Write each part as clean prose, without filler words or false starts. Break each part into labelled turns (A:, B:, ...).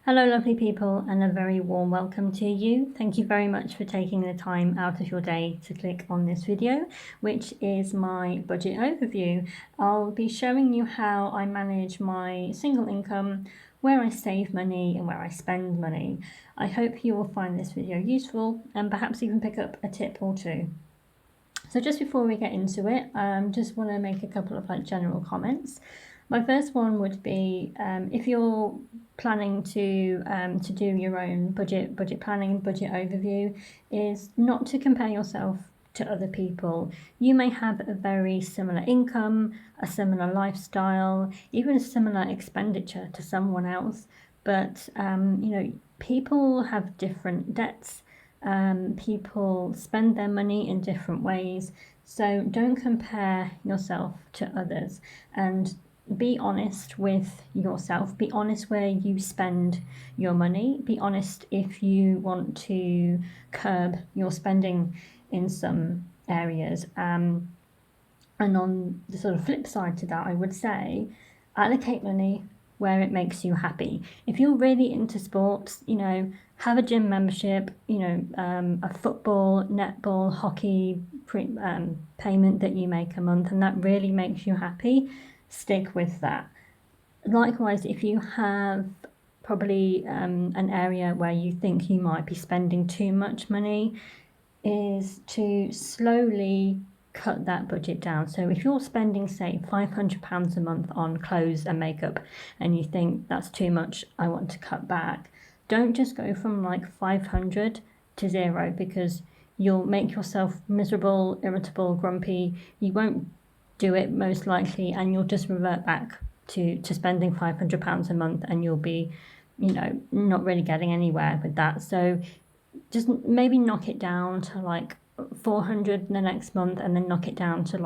A: Hello lovely people, and a very warm welcome to you. Thank you very much for taking the time out of your day to click on this video, which is my budget overview. I'll be showing you how I manage my single income, where I save money and where I spend money. I hope you will find this video useful and perhaps even pick up a tip or two. So just before we get into it, just want to make a couple of general comments. My first one would be if you're planning to do your own budget planning, budget overview, is not to compare yourself to other people. You may have a very similar income, a similar lifestyle, even a similar expenditure to someone else, but people have different debts. People spend their money in different ways, so don't compare yourself to others and be honest with yourself. Be honest where you spend your money. Be honest if you want to curb your spending in some areas. And on the sort of flip side to that, I would say allocate money where it makes you happy. If you're really into sports, have a gym membership, a football, netball, hockey payment that you make a month, and that really makes you happy, stick with that. Likewise, if you have probably an area where you think you might be spending too much money, is to slowly cut that budget down. So if you're spending, say, £500 a month on clothes and makeup and you think that's too much, I want to cut back, don't just go from 500 to zero, because you'll make yourself miserable, irritable, grumpy. You won't do it most likely, and you'll just revert back to spending £500 a month, and you'll be not really getting anywhere with that. So just maybe knock it down to 400 the next month, and then knock it down to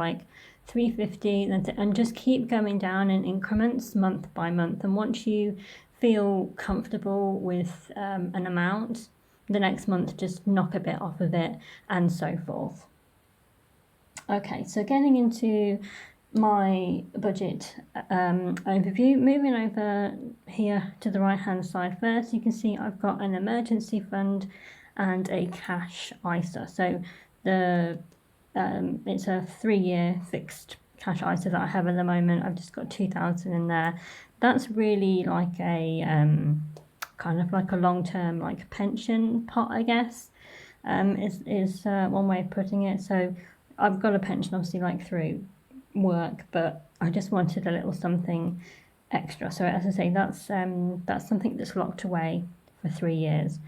A: 350, and just keep going down in increments month by month. And once you feel comfortable with an amount, the next month just knock a bit off of it, and so forth. Okay, so getting into my budget overview, moving over here to the right hand side first, you can see I've got an emergency fund and a cash ISA. So it's a 3-year fixed cash ISA that I have at the moment. I've just got 2,000 in there. That's really like a kind of like a long-term pension pot, I guess, is one way of putting it. So I've got a pension obviously through work, but I just wanted a little something extra. So as I say, that's something that's locked away for 3 years.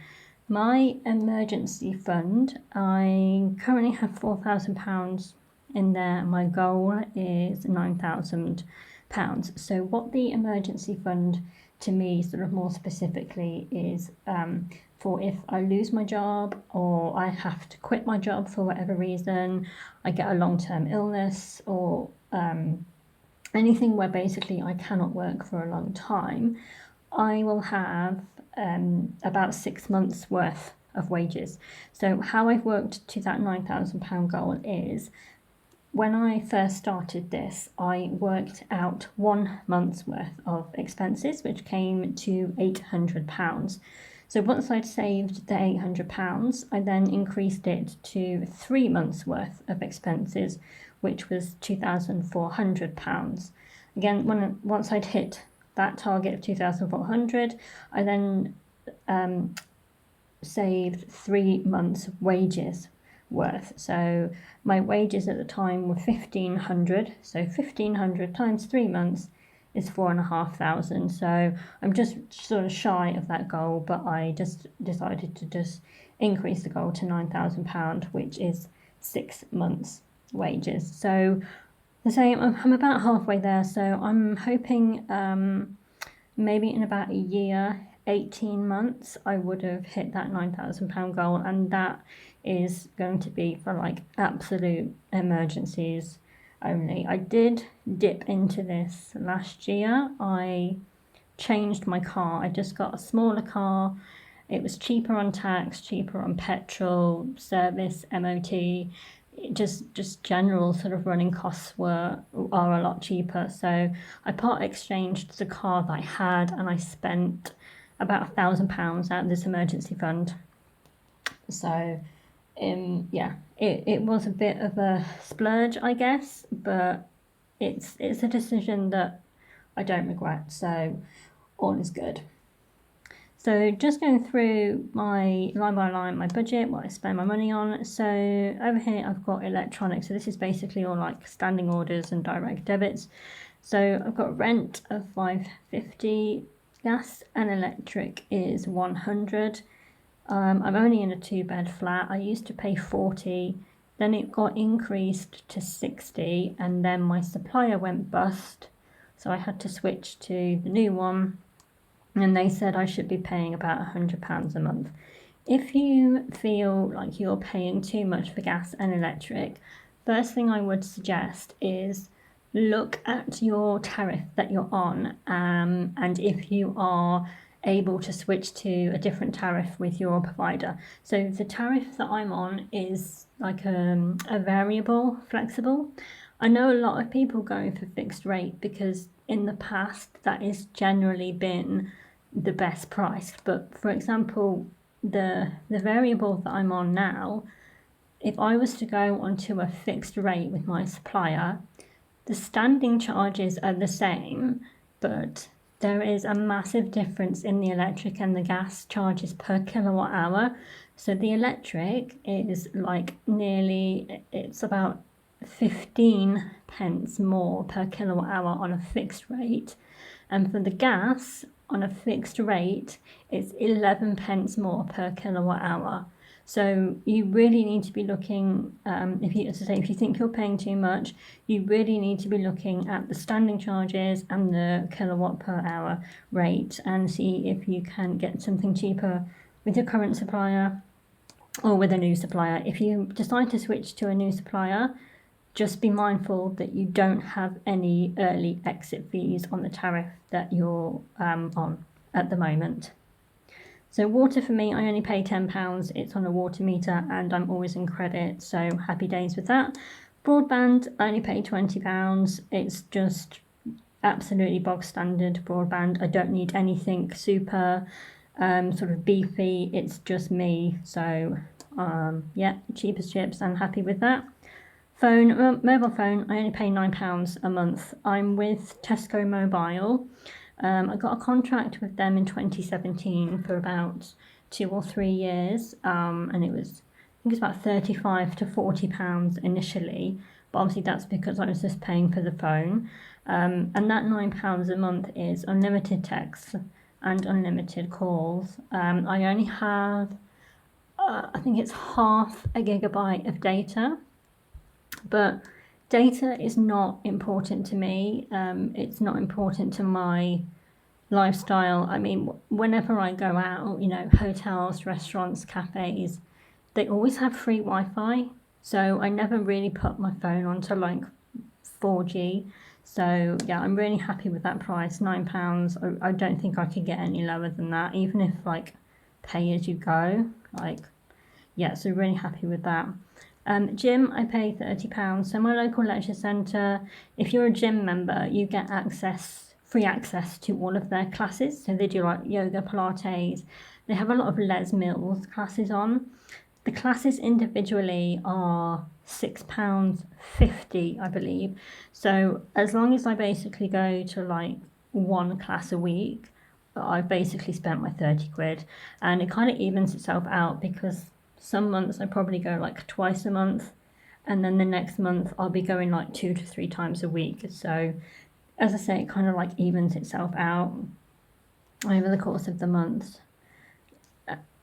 A: My emergency fund, I currently have £4,000 in there. My goal is £9,000. So what the emergency fund to me sort of more specifically is for if I lose my job, or I have to quit my job for whatever reason, I get a long-term illness, or anything where basically I cannot work for a long time, I will have about 6 months worth of wages. So how I've worked to that £9,000 goal is, when I first started this, I worked out 1 month's worth of expenses, which came to £800. So once I'd saved the £800, I then increased it to 3 months worth of expenses, which was £2,400. Again, once I'd hit that target of 2,400, I then saved 3 months of wages worth. So my wages at the time were 1,500. So 1,500 times 3 months is 4,500. So I'm just sort of shy of that goal, but I just decided to just increase the goal to £9,000, which is 6 months wages. So the same, I'm about halfway there. So I'm hoping maybe in about a year, 18 months, I would have hit that £9,000 goal, and that is going to be for absolute emergencies only. I did dip into this last year. I changed my car. I just got a smaller car. It was cheaper on tax, cheaper on petrol, service, MOT. Just general sort of running costs are a lot cheaper. So I part exchanged the car that I had, and I spent about £1,000 out of this emergency fund. So yeah, it was a bit of a splurge, I guess, but it's a decision that I don't regret, so all is good. So just going through my line by line, my budget, what I spend my money on. So over here I've got electronics. So this is basically all like standing orders and direct debits. So I've got rent of £550, gas and electric is £100. I'm only in a 2-bed flat. I used to pay £40, then it got increased to £60, and then my supplier went bust, so I had to switch to the new one, and they said I should be paying about £100 a month. If you feel like you're paying too much for gas and electric, first thing I would suggest is look at your tariff that you're on, and if you are able to switch to a different tariff with your provider. So the tariff that I'm on is like a variable, flexible. I know a lot of people go for fixed rate because in the past that has generally been the best price. But for example, the variable that I'm on now, if I was to go onto a fixed rate with my supplier, the standing charges are the same, but there is a massive difference in the electric and the gas charges per kilowatt hour. So the electric is like it's about 15 pence more per kilowatt hour on a fixed rate. And for the gas on a fixed rate, it's 11 pence more per kilowatt hour. So you really need to be looking, if you think you're paying too much, you really need to be looking at the standing charges and the kilowatt per hour rate and see if you can get something cheaper with your current supplier or with a new supplier. If you decide to switch to a new supplier, just be mindful that you don't have any early exit fees on the tariff that you're on at the moment. So water for me, I only pay £10. It's on a water meter and I'm always in credit, so happy days with that. Broadband, I only pay £20. It's just absolutely bog standard broadband. I don't need anything super sort of beefy. It's just me. So yeah, cheap as chips. I'm happy with that. Phone, mobile phone, I only pay £9 a month. I'm with Tesco Mobile. I got a contract with them in 2017 for about 2 or 3 years, and it was, I think it's about £35 to £40 initially, but obviously that's because I was just paying for the phone, and that £9 a month is unlimited texts and unlimited calls. I only have, I think it's half a gigabyte of data, but data is not important to me. It's not important to my lifestyle. I mean, whenever I go out, hotels, restaurants, cafes, they always have free Wi-Fi. So I never really put my phone onto like 4G. So yeah, I'm really happy with that price, £9. I don't think I could get any lower than that, even if like pay as you go. Like, yeah, so really happy with that. Gym, I pay £30. So my local lecture centre, if you're a gym member, you get free access to all of their classes. So they do like yoga, Pilates. They have a lot of Les Mills classes on. The classes individually are £6.50, I believe. So as long as I basically go to like one class a week, I've basically spent my 30 quid, and it kind of evens itself out because some months I probably go like twice a month, and then the next month I'll be going like 2 to 3 times a week. So as I say, it kind of like evens itself out over the course of the months.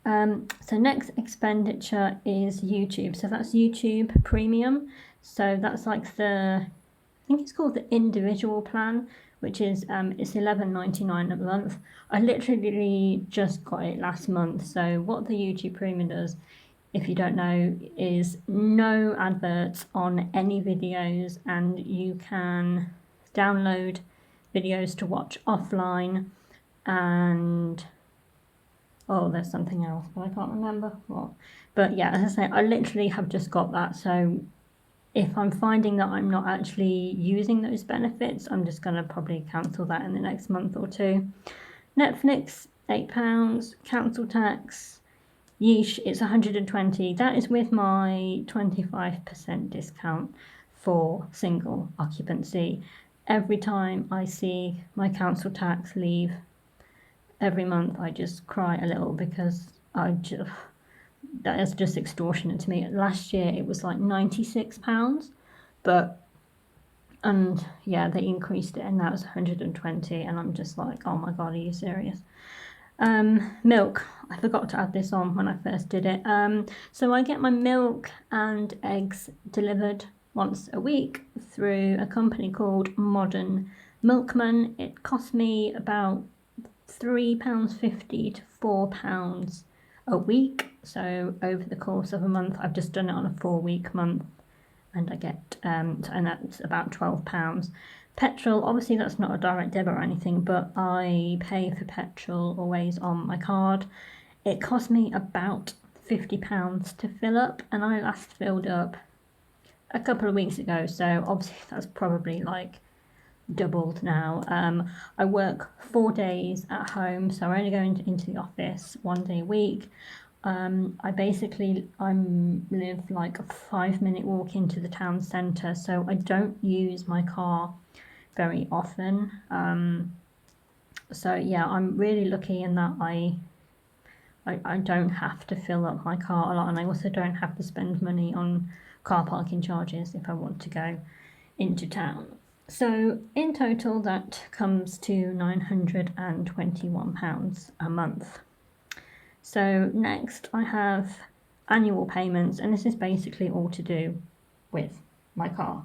A: So next expenditure is YouTube. So that's YouTube Premium. So that's like I think it's called the individual plan, which is it's £11.99 a month. I literally just got it last month. So what the YouTube Premium does, if you don't know, is no adverts on any videos, and you can download videos to watch offline, and there's something else, but I can't remember what. But yeah, as I say, I literally have just got that. So if I'm finding that I'm not actually using those benefits, I'm just going to probably cancel that in the next month or two. Netflix, £8. Council tax, yeesh, it's 120. That is with my 25% discount for single occupancy. Every time I see my council tax leave every month, I just cry a little because that is just extortionate to me. Last year it was like £96, and yeah, they increased it and now it's 120, and I'm just like, oh my god, are you serious? Milk, I forgot to add this on when I first did it. So I get my milk and eggs delivered once a week through a company called Modern Milkman. It cost me about £3.50 to £4 a week. So over the course of a month, I've just done it on a 4-week month, and I get and that's about £12. Petrol, obviously that's not a direct debit or anything, but I pay for petrol always on my card. It cost me about £50 to fill up, and I last filled up a couple of weeks ago, so obviously that's probably like doubled now. I work 4 days at home, so I only go into the office 1 day a week. I live like a 5-minute walk into the town centre, so I don't use my car very often. So yeah, I'm really lucky in that I don't have to fill up my car a lot, and I also don't have to spend money on car parking charges if I want to go into town. So in total that comes to £921 a month. So next I have annual payments, and this is basically all to do with my car.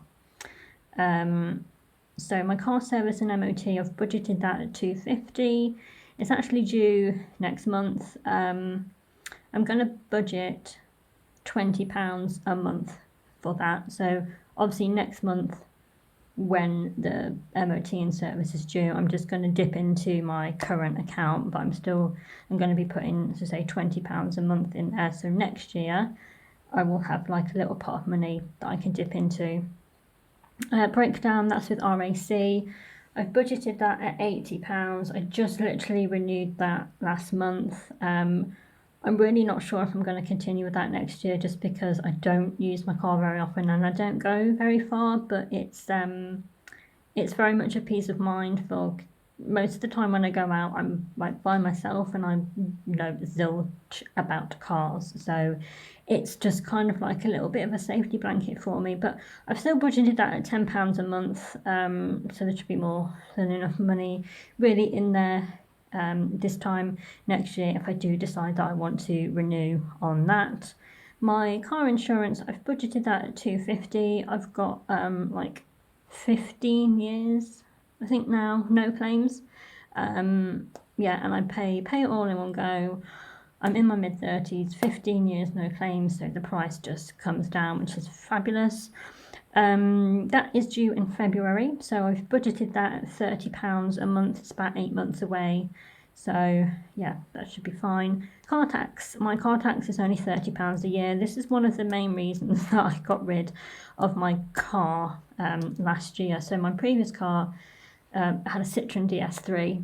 A: So my car service and MOT, I've budgeted that at £250. It's actually due next month. I'm going to budget £20 a month for that. So obviously next month, when the MOT and service is due, I'm just going to dip into my current account, but I'm going to be putting, as I say, £20 a month in there. So next year I will have like a little pot of money that I can dip into. Breakdown, that's with RAC. I've budgeted that at £80. I just literally renewed that last month. I'm really not sure if I'm going to continue with that next year, just because I don't use my car very often and I don't go very far, but it's very much a peace of mind for most of the time when I go out. I'm like by myself and I'm zilch about cars, so it's just kind of like a little bit of a safety blanket for me. But I've still budgeted that at £10 a month, so there should be more than enough money really in there this time next year if I do decide that I want to renew on that. My car insurance, I've budgeted that at £250. I've got like 15 years I think now, no claims. Yeah, and I pay it all in one go. I'm in my mid-30s, 15 years, no claims, so the price just comes down, which is fabulous. That is due in February, so I've budgeted that at £30 a month. It's about 8 months away, so yeah, that should be fine. Car tax, my car tax is only £30 a year. This is one of the main reasons that I got rid of my car last year. So my previous car had a Citroen DS3.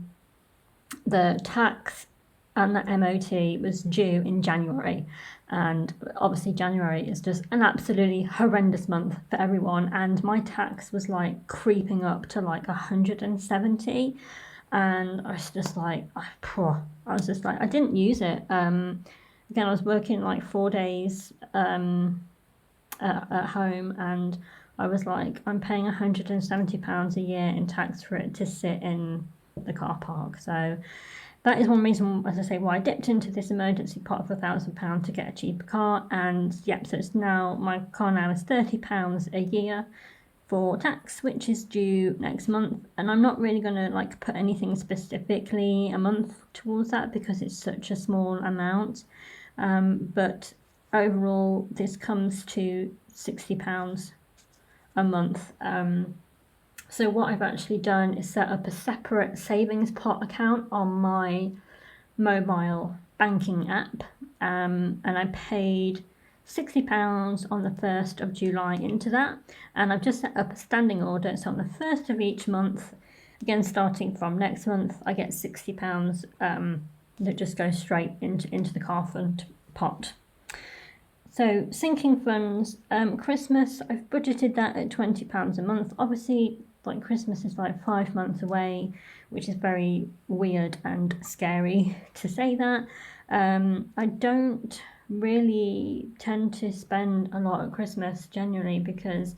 A: The tax and the MOT was due in January, and obviously January is just an absolutely horrendous month for everyone, and my tax was like creeping up to like 170, and I was just like I didn't use it. Again, I was working like 4 days at home, and I was like, I'm paying £170 a year in tax for it to sit in the car park. So that is one reason, as I say, why I dipped into this emergency pot of £1,000 to get a cheaper car. And yep, so it's now, my car now is £30 a year for tax, which is due next month. And I'm not really going to like put anything specifically a month towards that because it's such a small amount. But overall, this comes to £60 a month. So what I've actually done is set up a separate savings pot account on my mobile banking app, and I paid £60 on the 1st of July into that, and I've just set up a standing order, so on the 1st of each month, again starting from next month, I get £60 that just goes straight into the car fund pot. So sinking funds, Christmas, I've budgeted that at £20 a month. Obviously, like Christmas is like 5 months away, which is very weird and scary to say that. I don't really tend to spend a lot at Christmas generally because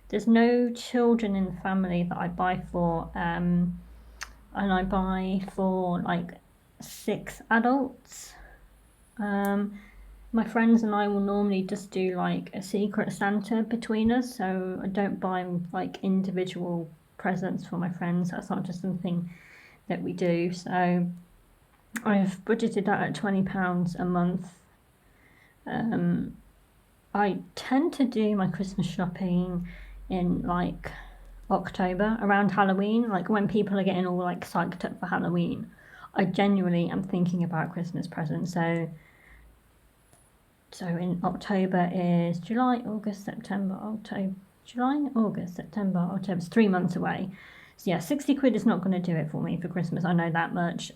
A: there's no children in the family that I buy for, and I buy for like 6 adults. My friends and I will normally just do like a secret Santa between us, so I don't buy like individual presents for my friends. That's not just something that we do. So I've budgeted that at £20 a month. I tend to do my Christmas shopping in like October around Halloween, like when people are getting all like psyched up for Halloween. I genuinely am thinking about Christmas presents. So in October is July, August, September, October, July, August, September, October. It's 3 months away. So yeah, 60 quid is not going to do it for me for Christmas. I know that much.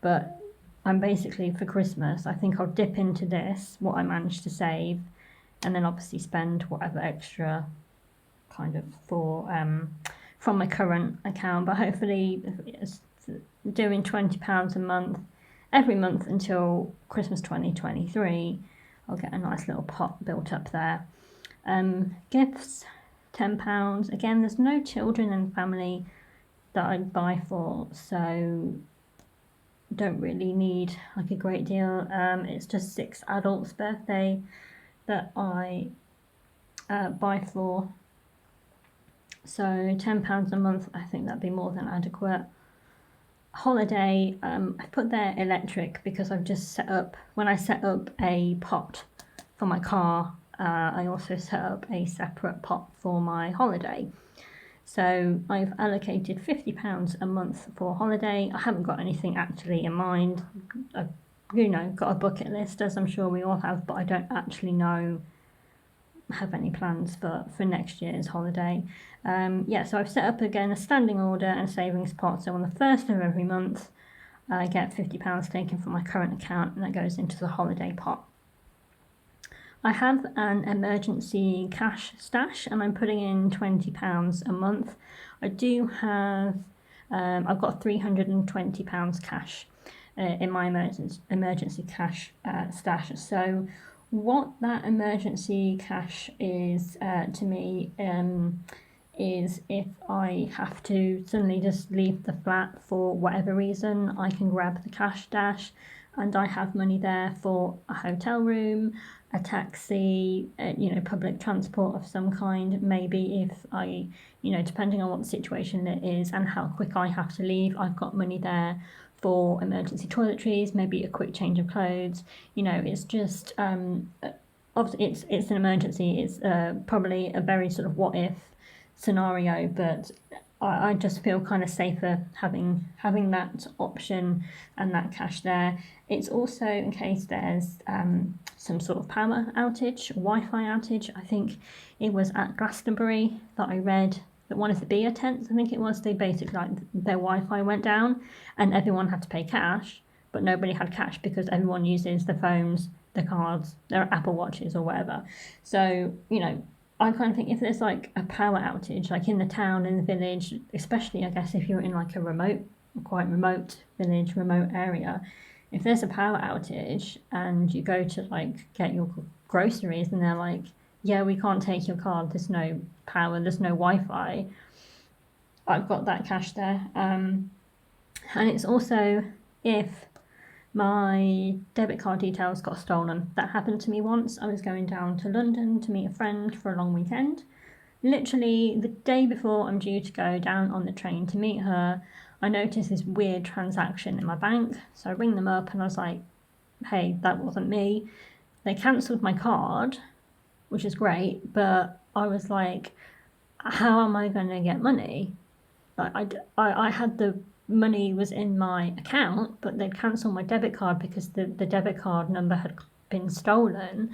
A: But I'm basically for Christmas, I think I'll dip into this, what I managed to save, and then obviously spend whatever extra kind of for from my current account. But hopefully it's doing £20 a month every month until Christmas 2023, I'll get a nice little pot built up there. Gifts, £10. Again, there's no children in the family that I buy for, so don't really need like a great deal. It's just 6 adults' birthday that I buy for. So £10 a month, I think that'd be more than adequate. Holiday, I put there electric because I've just set up, when I set up a pot for my car, I also set up a separate pot for my holiday. So I've allocated £50 a month for holiday. I haven't got anything actually in mind. I've, got a bucket list, as I'm sure we all have, but I don't actually have any plans for next year's holiday. So I've set up again a standing order and savings pot. So on the 1st of every month, I get £50 taken from my current account, and that goes into the holiday pot. I have an emergency cash stash, and I'm putting in £20 a month. I do have, I've got £320 cash in my emergency cash stash. So what that emergency cash is to me is if I have to suddenly just leave the flat for whatever reason, I can grab the cash stash and I have money there for a hotel room, a taxi, public transport of some kind. Maybe if I, depending on what the situation it is and how quick I have to leave, I've got money there for emergency toiletries, maybe a quick change of clothes. It's just obviously it's an emergency. It's probably a very sort of what if scenario, but I just feel kind of safer having that option and that cash there. It's also in case there's some sort of power outage, Wi-Fi outage. I think it was at Glastonbury that I read that one of the beer tents, I think it was, they basically their Wi-Fi went down and everyone had to pay cash, but nobody had cash because everyone uses their phones, their cards, their Apple Watches or whatever. So, I kind of think if there's like a power outage, like in the town, in the village, especially I guess if you're in like a quite remote village, remote area, if there's a power outage and you go to like get your groceries and they're like, yeah, we can't take your card, there's no power, there's no Wi-Fi, I've got that cash there. And it's also if my debit card details got stolen. That happened to me once. I was going down to London to meet a friend for a long weekend. Literally the day before I'm due to go down on the train to meet her, I noticed this weird transaction in my bank. So I ring them up and I was like, hey, that wasn't me. They cancelled my card, which is great, but I was like, how am I going to get money? Like I had the money was in my account, but they'd cancelled my debit card because the debit card number had been stolen.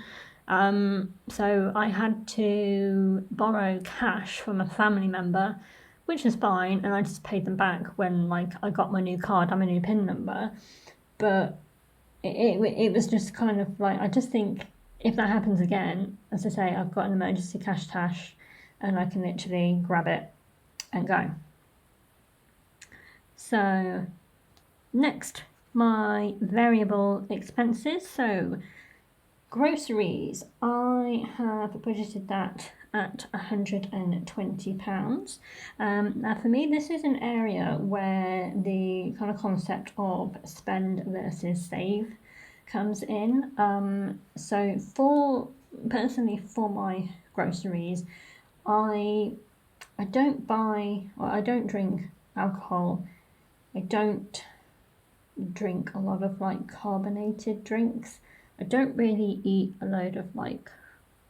A: So I had to borrow cash from a family member, which is fine, and I just paid them back when like I got my new card and my new PIN number. but it was just kind of like, I just think if that happens again, as I say, I've got an emergency cash stash and I can literally grab it and go. So next, my variable expenses. So groceries, I have budgeted that at £120. Now for me, this is an area where the kind of concept of spend versus save comes in. So personally for my groceries, I don't drink alcohol. I don't drink a lot of like carbonated drinks. I don't really eat a load of like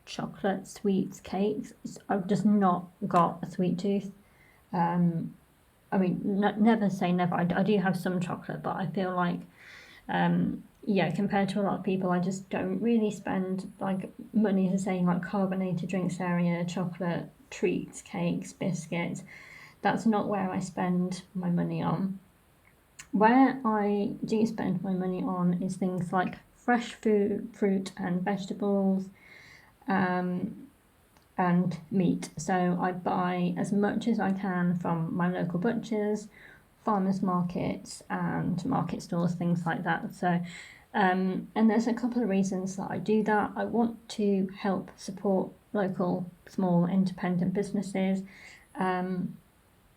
A: chocolate, sweets, cakes. I've just not got a sweet tooth. I mean, never say never. I do have some chocolate, but I feel like, yeah, compared to a lot of people, I just don't really spend like money to say like carbonated drinks area, chocolate, treats, cakes, biscuits. That's not where I spend my money on. Where I do spend my money on is things like fresh food, fruit and vegetables, and meat. So I buy as much as I can from my local butchers, farmers markets and market stores, things like that. So and there's a couple of reasons that I do that. I want to help support local small independent businesses,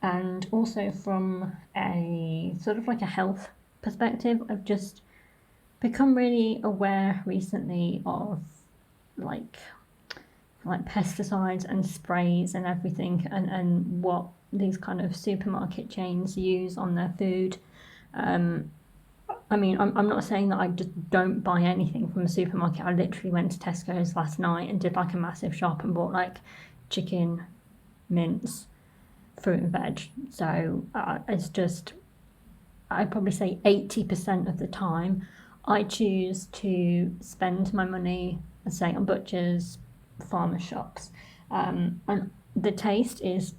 A: and also from a sort of like a health perspective. I've just become really aware recently of like pesticides and sprays and everything, and what these kind of supermarket chains use on their food. I mean, I'm not saying that I just don't buy anything from a supermarket. I literally went to Tesco's last night and did like a massive shop and bought like chicken, mince, fruit and veg. So it's just, I'd probably say 80% of the time I choose to spend my money, say, on butchers, farmer shops, and the taste is,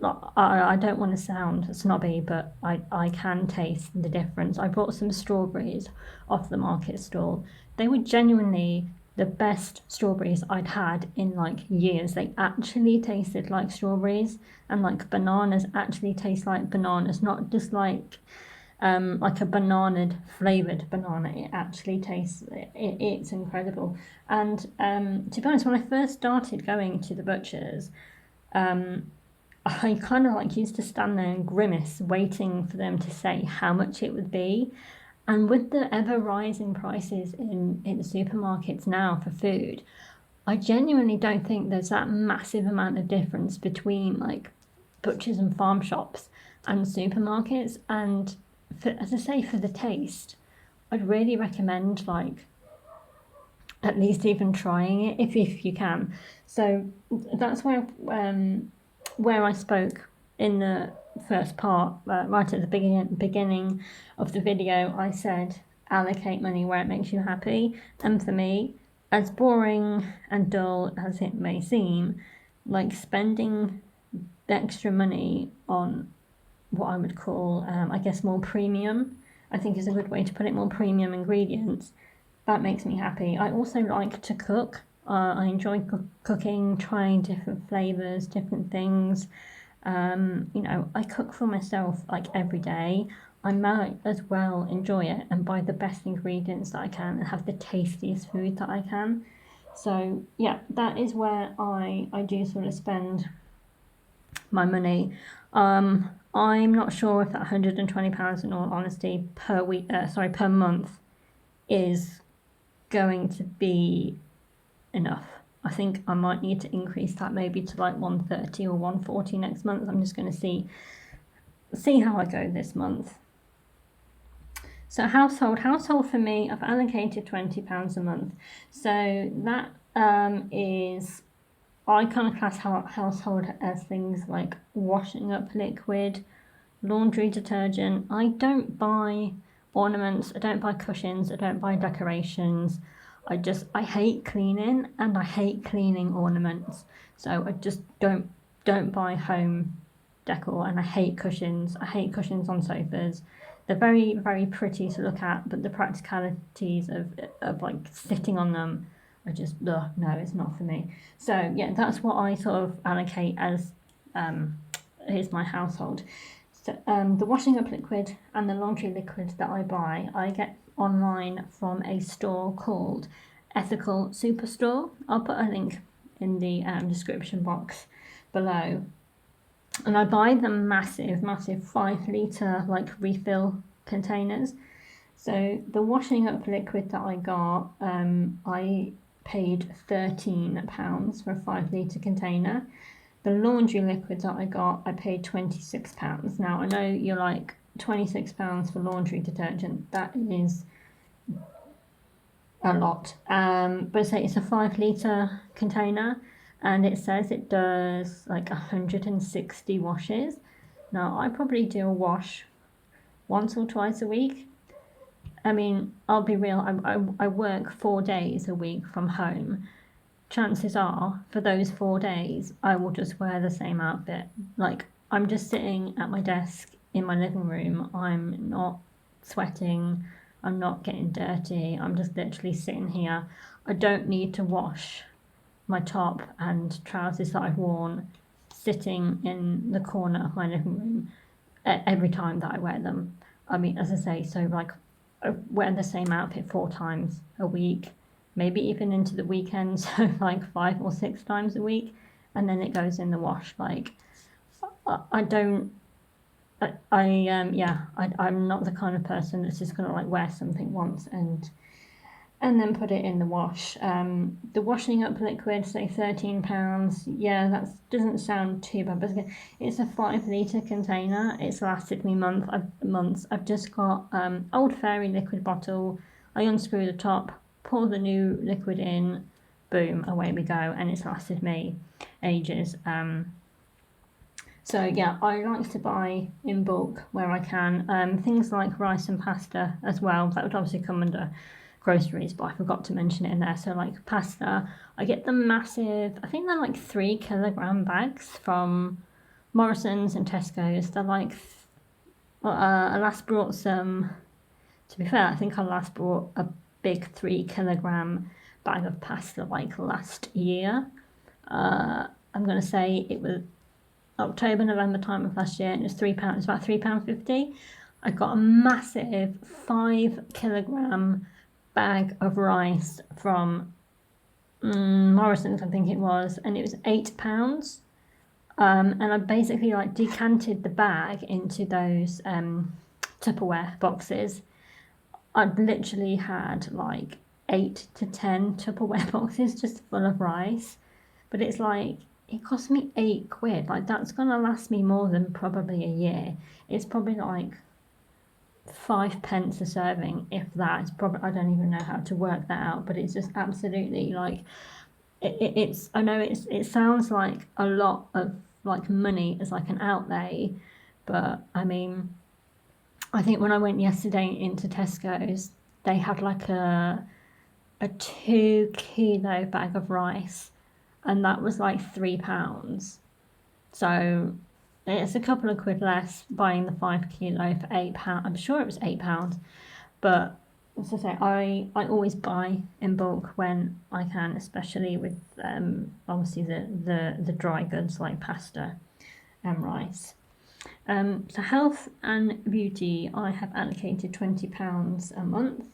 A: I don't want to sound snobby, but I can taste the difference. I bought some strawberries off the market stall. They were genuinely the best strawberries I'd had in like years. They actually tasted like strawberries, and like bananas actually taste like bananas, not just like a banana flavored banana. It actually tastes, it's incredible. And to be honest, when I first started going to the butchers, I kind of like used to stand there and grimace waiting for them to say how much it would be. And with the ever rising prices in the supermarkets now for food, I genuinely don't think there's that massive amount of difference between like butchers and farm shops and supermarkets. And as I say, for the taste, I'd really recommend like at least even trying it if you can. So that's where I spoke in the first part, right at the beginning of the video. I said allocate money where it makes you happy. And for me, as boring and dull as it may seem, like spending the extra money on what I would call, I guess, more premium, I think is a good way to put it, more premium ingredients, that makes me happy. I also like to cook. I enjoy cooking, trying different flavors, different things. You know, I cook for myself like every day. I might as well enjoy it and buy the best ingredients that I can and have the tastiest food that I can. So yeah, that is where I do sort of spend my money. I'm not sure if that £120, in all honesty, per month is going to be enough. I think I might need to increase that maybe to like 130 or 140 next month. I'm just going to see how I go this month. So household for me, I've allocated £20 a month. So that is, I kind of class household as things like washing up liquid, laundry detergent. I don't buy ornaments, I don't buy cushions, I don't buy decorations. I hate cleaning, and I hate cleaning ornaments. So I just don't buy home decor, and I hate cushions. I hate cushions on sofas. They're very, very pretty to look at, but the practicalities of like sitting on them are just, ugh, no, it's not for me. So yeah, that's what I sort of allocate as is my household. So the washing up liquid and the laundry liquid that I buy, I get online from a store called Ethical Superstore. I'll put a link in the description box below. And I buy the massive 5 litre like refill containers. So the washing up liquid that I got, I paid £13 for a 5 litre container. The laundry liquid that I got, I paid £26. Now I know you're like, £26 for laundry detergent, that is a lot. But say it's a 5 litre container, and it says it does like 160 washes. Now I probably do a wash once or twice a week. I mean, I'll be real, I work 4 days a week from home. Chances are, for those 4 days, I will just wear the same outfit. Like, I'm just sitting at my desk in my living room. I'm not sweating. I'm not getting dirty. I'm just literally sitting here. I don't need to wash my top and trousers that I've worn sitting in the corner of my living room every time that I wear them. I mean, as I say, so like I wear the same outfit 4 times a week, maybe even into the weekend, so like 5 or 6 times a week, and then it goes in the wash. Like I don't, I'm not the kind of person that's just gonna like wear something once and then put it in the wash. The washing up liquid, say £13. Yeah, that doesn't sound too bad, but it's a 5 litre container. It's lasted me months. I've just got Old Fairy liquid bottle. I unscrew the top, pour the new liquid in, boom, away we go, and it's lasted me ages. So yeah, I like to buy in bulk where I can. Things like rice and pasta as well. That would obviously come under groceries, but I forgot to mention it in there. So like pasta, I get the massive, I think they're like 3 kilogram bags from Morrison's and Tesco's. They're like, I last brought some, to be fair, I think I last bought a big 3 kilogram bag of pasta like last year. I'm going to say it was October, November time of last year, and it was £3, it's about £3.50. I got a massive 5 kilogram bag of rice from Morrison's, I think it was, and it was £8. And I basically like decanted the bag into those Tupperware boxes. I've literally had like 8 to 10 Tupperware boxes just full of rice, but it's like, it cost me £8. Like, that's gonna last me more than probably a year. It's probably like 5p a serving, if that. It's probably, I don't even know how to work that out, but it's just absolutely like it's, I know it sounds like a lot of like money as like an outlay, but I mean, I think when I went yesterday into Tesco's, they had like a 2 kilo bag of rice, and that was like £3. So it's a couple of quid less buying the 5 kilo for £8. I'm sure it was £8, but as I say, I always buy in bulk when I can, especially with obviously the dry goods like pasta and rice. So health and beauty, I have allocated £20 a month.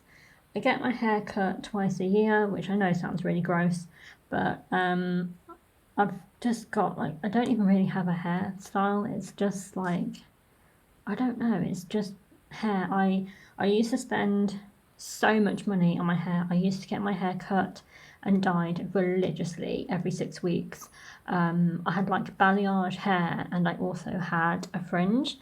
A: I get my hair cut twice a year, which I know sounds really gross, but I've just got like, I don't even really have a hairstyle. It's just like, I don't know, it's just hair. I used to spend so much money on my hair. I used to get my hair cut and dyed religiously every 6 weeks. I had like balayage hair, and I also had a fringe.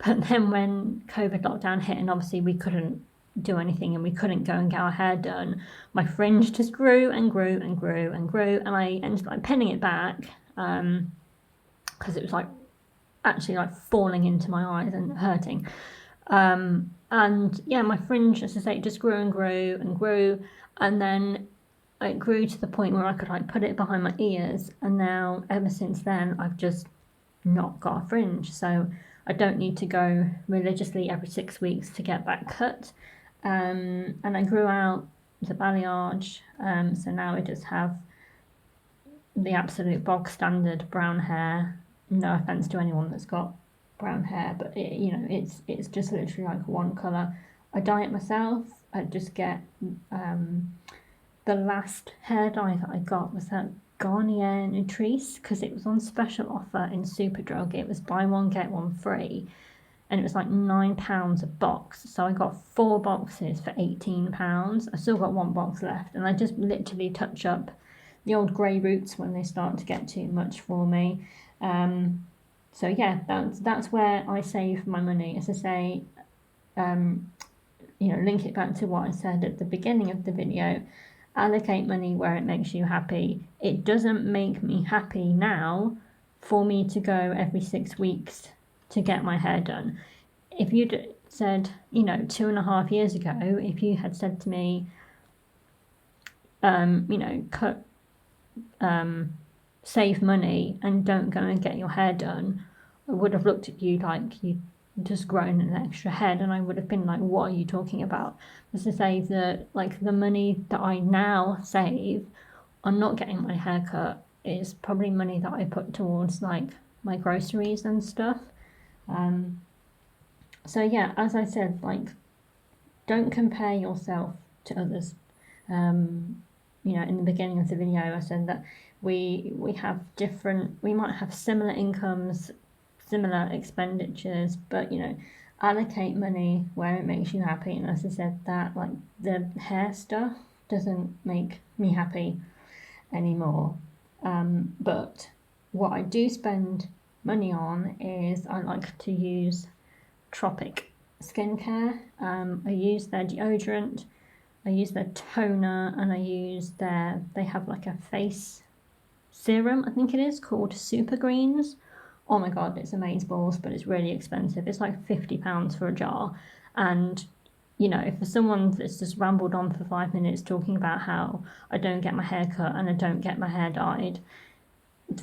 A: But then when COVID lockdown hit, and obviously we couldn't do anything and we couldn't go and get our hair done, my fringe just grew and grew and grew and grew, and I ended up like pinning it back because it was like actually like falling into my eyes and hurting. And yeah, my fringe, as I say, just grew and grew and grew, and then it grew to the point where I could like put it behind my ears, and now ever since then I've just not got a fringe, so I don't need to go religiously every 6 weeks to get that cut. And I grew out the balayage, so now I just have the absolute bog standard brown hair. No offense to anyone that's got brown hair, but it's just literally like one color. I dye it myself. I just get the last hair dye that I got was that Garnier Nutrice, because it was on special offer in Superdrug. It was buy one get one free, and it was like £9 a box. So I got 4 boxes for £18. I still got 1 box left, and I just literally touch up the old grey roots when they start to get too much for me. So yeah, that's where I save my money. As I say, link it back to what I said at the beginning of the video. Allocate money where it makes you happy. It doesn't make me happy now for me to go every 6 weeks to get my hair done. If you'd said, 2.5 years ago, if you had said to me, save money and don't go and get your hair done, I would have looked at you like you'd just grown an extra head, and I would have been like, what are you talking about? As to say that, like, the money that I now save on not getting my hair cut is probably money that I put towards like my groceries and stuff. So yeah, as I said, like, don't compare yourself to others. In the beginning of the video I said that we might have similar incomes, similar expenditures, but allocate money where it makes you happy. And as I said, that, like, the hair stuff doesn't make me happy anymore. But what I do spend money on is I like to use Tropic skincare. I use their deodorant, I use their toner, and they have like a face serum, I think it is, called Super Greens. Oh my god, it's amazeballs, but it's really expensive. It's like £50 for a jar. And for someone that's just rambled on for 5 minutes talking about how I don't get my hair cut and I don't get my hair dyed,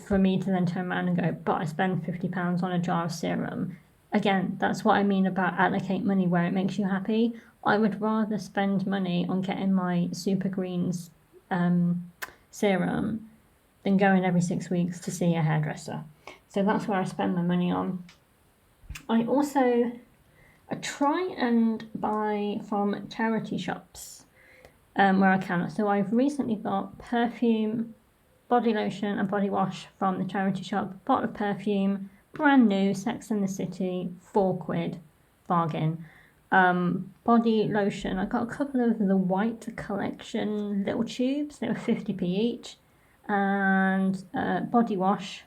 A: for me to then turn around and go, but I spend £50 on a jar of serum. Again, that's what I mean about allocate money where it makes you happy. I would rather spend money on getting my Super Greens serum than going every 6 weeks to see a hairdresser. So that's where I spend my money on. I try and buy from charity shops where I can. So I've recently got perfume, body lotion and body wash from the charity shop. Bottle of perfume, brand new, Sex and the City, £4, bargain. Body lotion, I got a couple of the white collection little tubes, they were 50p each. And body wash,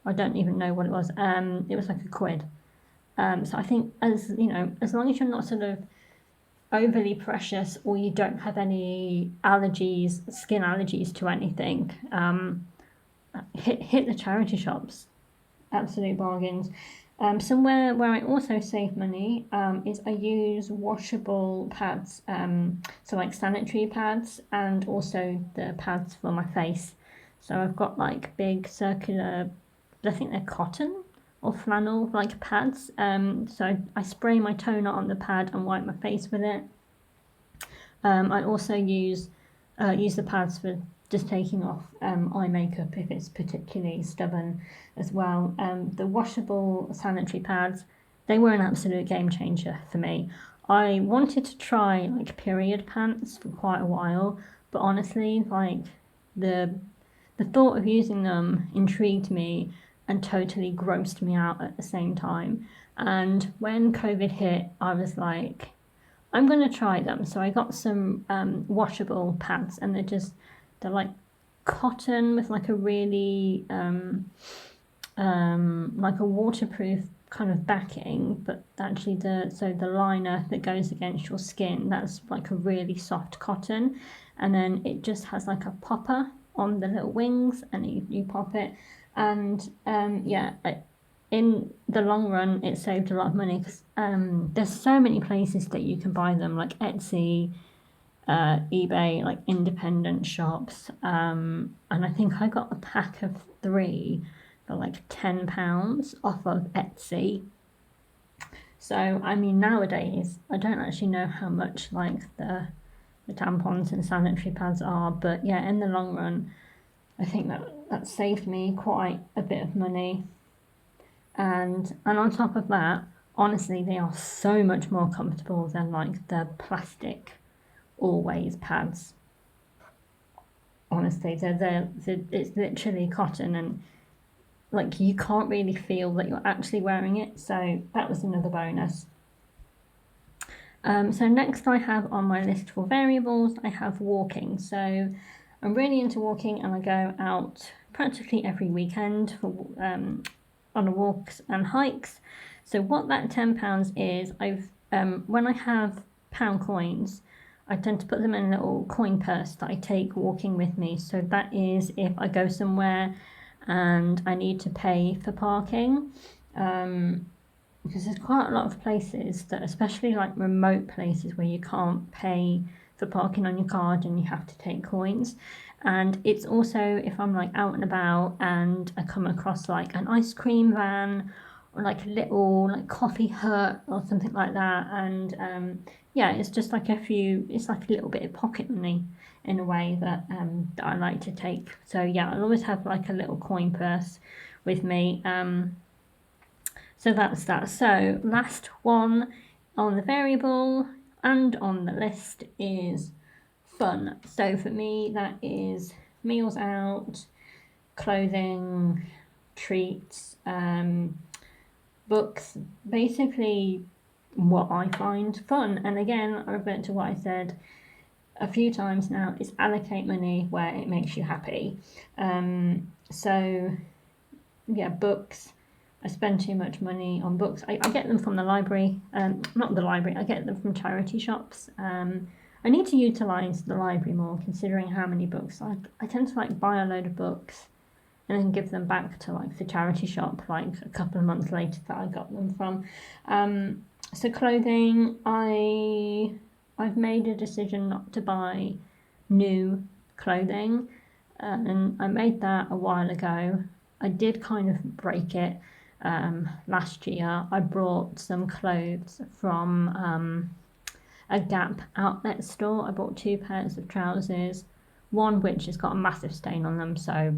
A: I don't even know what it was. It was like £1. So I think as long as you're not sort of overly precious or you don't have any allergies, skin allergies to anything, hit the charity shops. Absolute bargains. Somewhere where I also save money is I use washable pads, so like sanitary pads, and also the pads for my face. So I've got like big circular, I think they're cotton or flannel like pads. So I spray my toner on the pad and wipe my face with it. I also use the pads for just taking off eye makeup if it's particularly stubborn as well. The washable sanitary pads, they were an absolute game changer for me. I wanted to try like period pants for quite a while, but honestly, like, the thought of using them intrigued me and totally grossed me out at the same time. And when COVID hit, I was like, I'm going to try them. So I got some washable pads, and they're like cotton with like a really like a waterproof kind of backing, but actually the liner that goes against your skin, that's like a really soft cotton, and then it just has like a popper on the little wings, and you pop it, and in the long run it saved a lot of money, because there's so many places that you can buy them, like Etsy, eBay, like independent shops, and I think I got a pack of 3 for like £10 off of Etsy. So, I mean, nowadays, I don't actually know how much like the tampons and sanitary pads are, but yeah, in the long run, I think that saved me quite a bit of money. And on top of that, honestly, they are so much more comfortable than like the plastic always pads. Honestly, it's literally cotton, and like you can't really feel that you're actually wearing it, so that was another bonus. So next I have on my list for variables, I have walking. So I'm really into walking, and I go out practically every weekend for on walks and hikes. So what that £10 is, when I have pound coins, I tend to put them in a little coin purse that I take walking with me. So that is if I go somewhere and I need to pay for parking. Because there's quite a lot of places that, especially like remote places, where you can't pay for parking on your card and you have to take coins. And it's also if I'm like out and about and I come across like an ice cream van or like a little like coffee hut or something like that, and yeah, it's just like it's like a little bit of pocket money in a way that I like to take. So yeah, I'll always have like a little coin purse with me. So that's that. So last one on the variable and on the list is fun. So for me, that is meals out, clothing, treats, books, basically what I find fun. And again, I revert to what I said a few times now, is allocate money where it makes you happy. So yeah, books. I spend too much money on books. I get them from the library, not the library, I get them from charity shops. I need to utilise the library more, considering how many books. I tend to like buy a load of books and then give them back to like the charity shop like a couple of months later that I got them from. So clothing, I've made a decision not to buy new clothing, and I made that a while ago. I did kind of break it last year. I brought some clothes from a Gap outlet store. I bought 2 pairs of trousers, one which has got a massive stain on them, so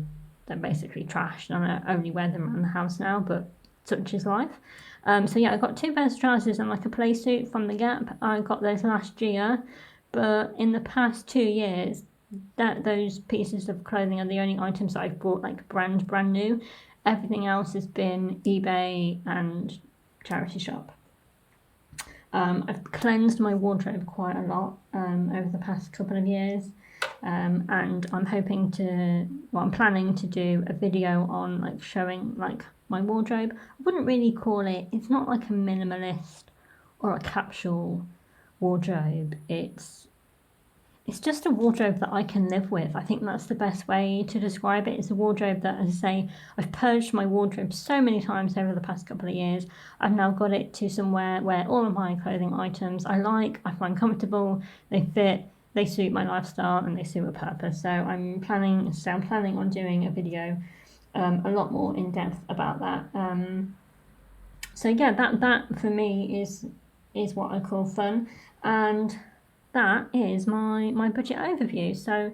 A: they're basically trashed, and I only wear them around the house now, but such is life. So yeah, I got 2 pairs of trousers and like a play suit from the Gap. I got those last year, but in the past 2 years, those pieces of clothing are the only items that I've bought like brand new. Everything else has been eBay and charity shop. I've cleansed my wardrobe quite a lot over the past couple of years, and I'm planning to do a video on like showing like my wardrobe. I wouldn't really call it, it's not like a minimalist or a capsule wardrobe. It's just a wardrobe that I can live with. I think that's the best way to describe it. It's a wardrobe that, as I say, I've purged my wardrobe so many times over the past couple of years. I've now got it to somewhere where all of my clothing items I find comfortable, they fit, they suit my lifestyle, and they suit a purpose. So I'm planning on doing a video a lot more in depth about that. So yeah, that for me is what I call fun, and that is my budget overview. So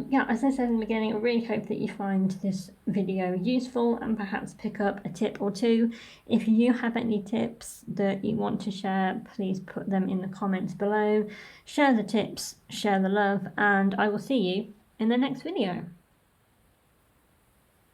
A: yeah, as I said in the beginning, I really hope that you find this video useful and perhaps pick up a tip or two. If you have any tips that you want to share, please put them in the comments below. Share the tips, share the love, and I will see you in the next video.